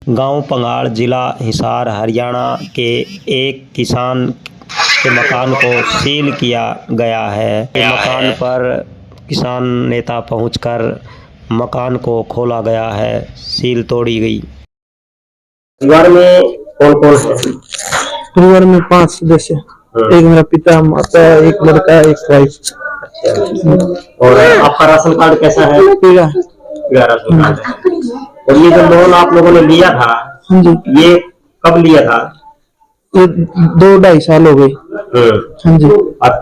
गांव पंगाड़ जिला हिसार हरियाणा के एक किसान के मकान को सील किया गया है। मकान पर किसान नेता पहुंचकर मकान को खोला गया है, सील तोड़ी गई। परिवार में कौन कौन है? परिवार में 5 सदस्य, एक मेरा पिता, माता, एक लड़का, एक वाइफ। और आपका राशन कार्ड कैसा है? पीला राशन कार्ड है। और ये जो लोन आप लोगों ने लिया था, हाँ जी, ये कब लिया था? ये 2-2.5 साल हो गए। हाँ जी।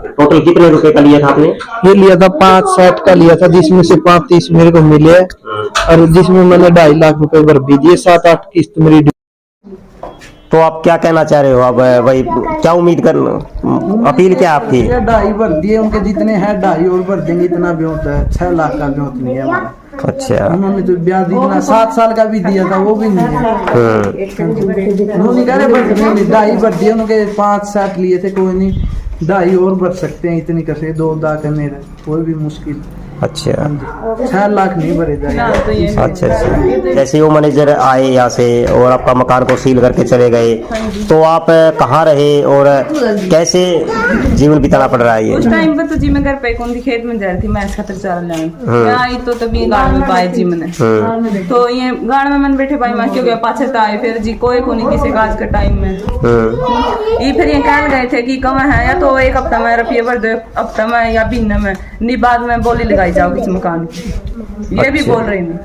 टोटल कितने रुपए का लिया था आपने? ये लिया था 5.60 का लिया था, जिसमें से 5.30 मेरे को मिले और जिसमें मैंने 2.5 लाख रुपए भर भी दिए। 7-8 किस्त मेरी। तो आप क्या कहना चाह रहे हो? अब भाई क्या उम्मीद कर, अपील क्या आपकी? 2.5 भर दिए, उनके जितने हैं 2.5 और भर देंगे। इतना ब्योत है, 6 लाख का ब्योत नहीं है हमारा। अच्छा, उन्होंने तो ब्याज इतना 7 साल का भी दिया था, वो भी नहीं है। उन्होंने कह रहे 2.5 भर दिए, उनके 5-60 लिए थे। कोई नहीं, 2.5 और भर सकते हैं। इतनी कैसे 2 लाख करने कोई भी मुश्किल। अच्छा, 6 लाख नहीं भरे जाएंगे। अच्छा। जैसे वो मैनेजर आए यहाँ से और आपका मकान को सील करके चले गए, तो आप कहाँ रहे और कैसे जीवन बिताना पड़ रहा है? ये उस टाइम पर तो जी मैं घर पे कौन थी, खेत में जा रही थी, मैं खातर चारा लाने आई तो तभी गाड़ में पाए जी मैंने। तो ये गाड़ में मन बैठे भाई मैं क्यों गया पाछे आए, फिर जी कोई को नहीं किसी काज के टाइम में ये फिर ये कह गए थे कि कम है या तो 1 हफ्ता में रुपये भर दो, हफ्ता में या महीने में नहीं, बाद में बोली लगाई जाओ किस मकान की। ये भी बोल रही नहीं।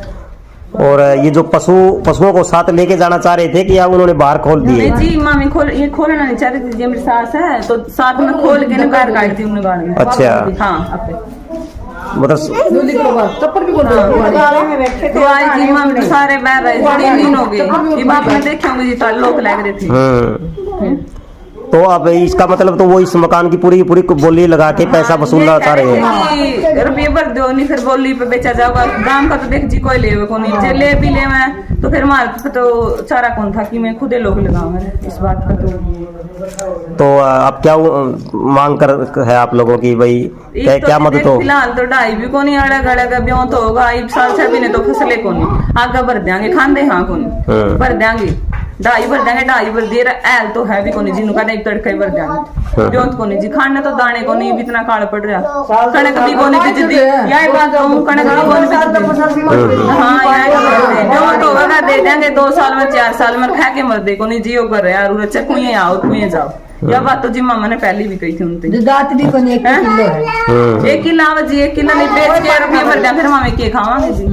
और ये जो पशुओं को साथ लेके जाना चाह रहे थे कि या उन्होंने बाहर खोल दिए? जी मामी ये खोलना नहीं चाह रही थी जी, मेरी सास है तो साथ में खोल के बाहर काट थी उन्होंने गाड़ी में। अच्छा, हाँ मतलब तो आज जी मामी सारे बह रहे 3 दिन हो गए, ये बाप में देखे होंगे जी लोग लग रहे थे। तो अब इसका मतलब तो वो इस मकान की पूरी बोली लगा के पैसा वसूलना चाह रहे हैं। रुपये भर दो नहीं, फिर बोली पे बेचा जाएगा। गांव का तो देख जी कोई ले को नहीं, जे ले भी ले मैं तो फिर मार तो चारा कौन था कि मैं खुदे लोग लगाऊंगा इस बात का। तो अब क्या मांग कर है आप लोगों की भाई, क्या मदद हो? फिलहाल तो 2.5 भी को नहीं, अड़ा ब्यों तो होगा 1 साल से भी नहीं, तो फसले को नहीं आगे भर देंगे, खांदे हाँ को नहीं भर देंगे। 2.5 भर देंगे, 2.5 भर दिए ऐल तो है भी को नहीं, जिन्हों का एक तड़का ही भर देंगे। ब्योत को नहीं जी, खाने तो दाने को नहीं, इतना काल पड़ रहा। कणक भी को नहीं जिद्दी, यही बात कहूँ, कणक भी को नहीं। हाँ ब्योत होगा दे देंगे 2 साल में 4 साल में खा के मर दे को नहीं, जियो कर रहा है चकुए आओ तुम्हें जाओ। यह बात तो जी मामा ने पहले भी कही थी उनसे। 1 किलो जी, 1 किलो नहीं बेच के रुपये भर दिया, फिर मामे के खावांगे जी।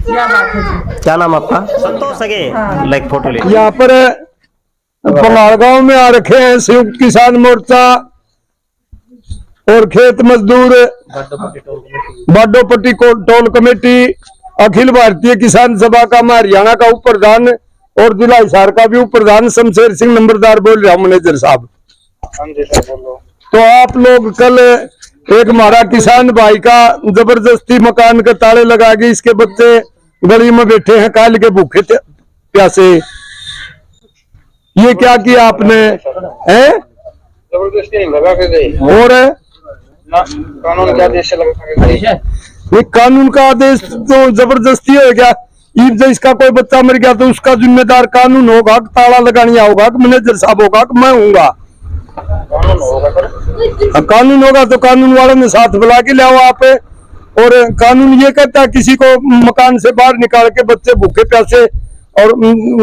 क्या बात है जी? क्या नाम आपका? संतोष सगे। लाइक फोटो ले। यहाँ पर पंगाड़ गांव में आ रखे हैं संयुक्त किसान मोर्चा और खेत मजदूर बाडोपट्टी टोल कमेटी, अखिल भारतीय किसान सभा का मैं हरियाणा का उप प्रधान और जिला हिसार का भी उप प्रधान शमशेर सिंह नंबरदार बोल रहा हूँ। मैनेजर साहब, तो आप लोग कल एक हमारा किसान भाई का जबरदस्ती मकान के ताले लगा के इसके बच्चे गली में बैठे हैं काल के भूखे प्यासे, ये क्या किया आपने? जबरदस्ती नहीं लगा के गए और कानून के आदेश से लगा के गए। ये कानून का आदेश तो जबरदस्ती हो गया। जब इसका कोई बच्चा मर गया तो उसका जिम्मेदार कानून होगा, ताला लगानिया होगा, मैनेजर साहब होगा, मैं हूँगा। कानून होगा तो कानून वालों ने साथ बुला के लिया आप। और कानून ये कहता है किसी को मकान से बाहर निकाल के बच्चे भूखे प्यासे और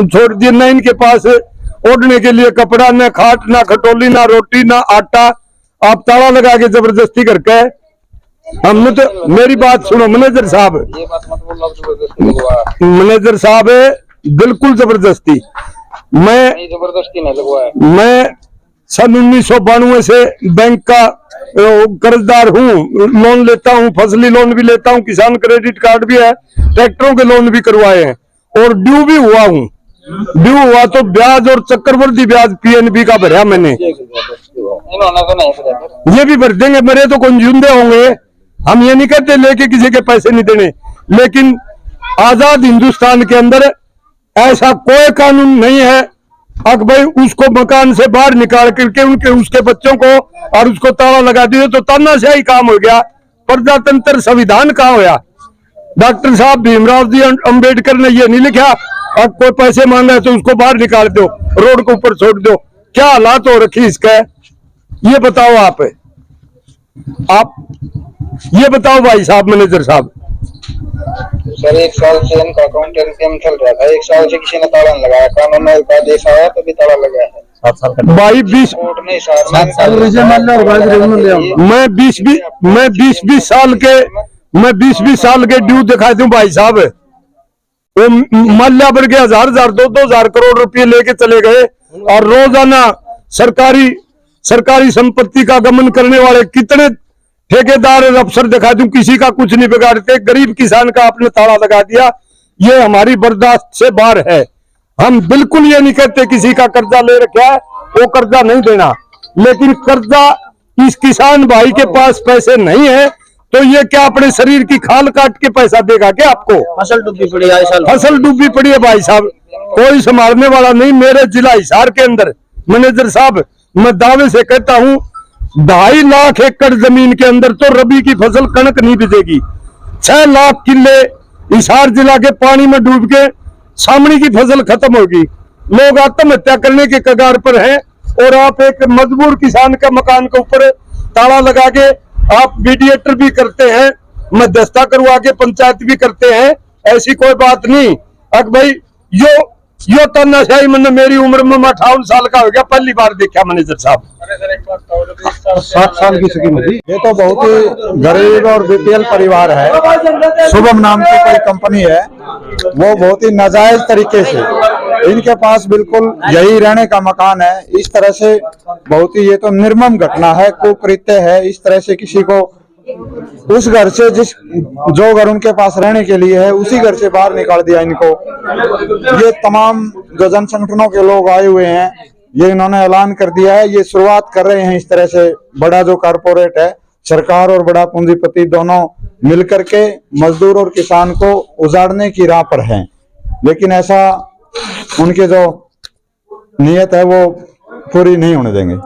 छोड़ दिए, न इनके पास ओढ़ने के लिए कपड़ा, न खाट, ना खटोली, ना रोटी, ना आटा, आप ताला लगा के जबरदस्ती करके। हमने तो, मेरी बात सुनो मैनेजर साहब, मैनेजर साहब बिल्कुल जबरदस्ती। मैं जबरदस्ती नहीं लगवाया। मैं सन 1992 से बैंक का कर्जदार हूँ, लोन लेता हूँ, फसली लोन भी लेता हूँ, किसान क्रेडिट कार्ड भी है, ट्रैक्टरों के लोन भी करवाए हैं और ड्यू भी हुआ हूँ। ड्यू हुआ तो ब्याज और चक्रवृद्धि ब्याज पीएनबी का भरा मैंने, ये भी भर देंगे। मरे तो कौन जिंदे होंगे, हम ये नहीं कहते लेके किसी के पैसे नहीं देने, लेकिन आजाद हिंदुस्तान के अंदर ऐसा कोई कानून नहीं है अब भाई उसको मकान से बाहर निकाल करके उसके बच्चों को और उसको ताला लगा दिए तो तानाशाही काम हो गया। प्रजातंत्र संविधान कहाँ होया? डॉक्टर साहब भीमराव जी अम्बेडकर ने ये नहीं लिखा अब कोई पैसे मांगा है तो उसको बाहर निकाल दो, रोड के ऊपर छोड़ दो। क्या हालात हो रखी इसका, ये बताओ आप ये बताओ भाई साहब, मैनेजर साहब। सर 1 साल से इनका अकाउंट एनपीएम चल रहा था, 1 साल से किसी ने ताला नहीं लगाया, कानून में एक आदेश आया तो भी ताला लगा है। 7 साल का भाई 20 कोर्ट नहीं सर, मैं 20-20 साल के ड्यू दिखा दूं भाई साहब। वो मल्ला भर के 1000 2-2000 करोड़ रुपए लेके चले गए और रोजाना सरकारी संपत्ति का गमन करने वाले कितने ठेकेदार और अफसर दिखा दूं, किसी का कुछ नहीं बिगाड़ते। गरीब किसान का आपने ताला लगा दिया, ये हमारी बर्दाश्त से बाहर है। हम बिल्कुल ये नहीं कहते किसी का कर्जा ले रखा है वो कर्जा नहीं देना, लेकिन कर्जा इस किसान भाई के पास पैसे नहीं है तो ये क्या अपने शरीर की खाल काट के पैसा देगा क्या आपको? फसल डूबी पड़ी है, फसल डूबी पड़ी है भाई साहब, कोई संभालने वाला नहीं। मेरे जिला हिसार के अंदर मैनेजर साहब, मैं दावे से कहता हूँ 2.5 लाख एकड़ जमीन के अंदर तो रबी की फसल कणक नहीं बिजेगी। 6 लाख किले हिसार जिला के पानी में डूब के सामने की फसल खत्म होगी। लोग आत्महत्या करने के कगार पर हैं और आप एक मजबूर किसान का मकान के ऊपर ताला लगा के आप मीडिएटर भी करते हैं, मध्यस्थता करवा के पंचायत भी करते हैं। ऐसी कोई बात नहीं। अब भाई यो तानाशाही मैंने मेरी उम्र में 58 साल का हो गया, पहली बार देखा मैनेजर साहब। 7 साल की स्कीम थी। ये तो बहुत ही गरीब और बीपीएल परिवार है। शुभम नाम की कोई कंपनी है, वो बहुत ही नाजायज तरीके से इनके पास बिल्कुल यही रहने का मकान है। इस तरह से बहुत ही ये तो निर्मम घटना है, कुकृत्य है। इस तरह से किसी को उस घर से जो घर उनके पास रहने के लिए है उसी घर से बाहर निकाल दिया इनको। ये तमाम जो जन संगठनों के लोग आए हुए हैं, ये इन्होंने ऐलान कर दिया है, ये शुरुआत कर रहे हैं। इस तरह से बड़ा जो कारपोरेट है, सरकार और बड़ा पूंजीपति दोनों मिलकर के मजदूर और किसान को उजाड़ने की राह पर हैं, लेकिन ऐसा उनके जो नियत है वो पूरी नहीं होने देंगे।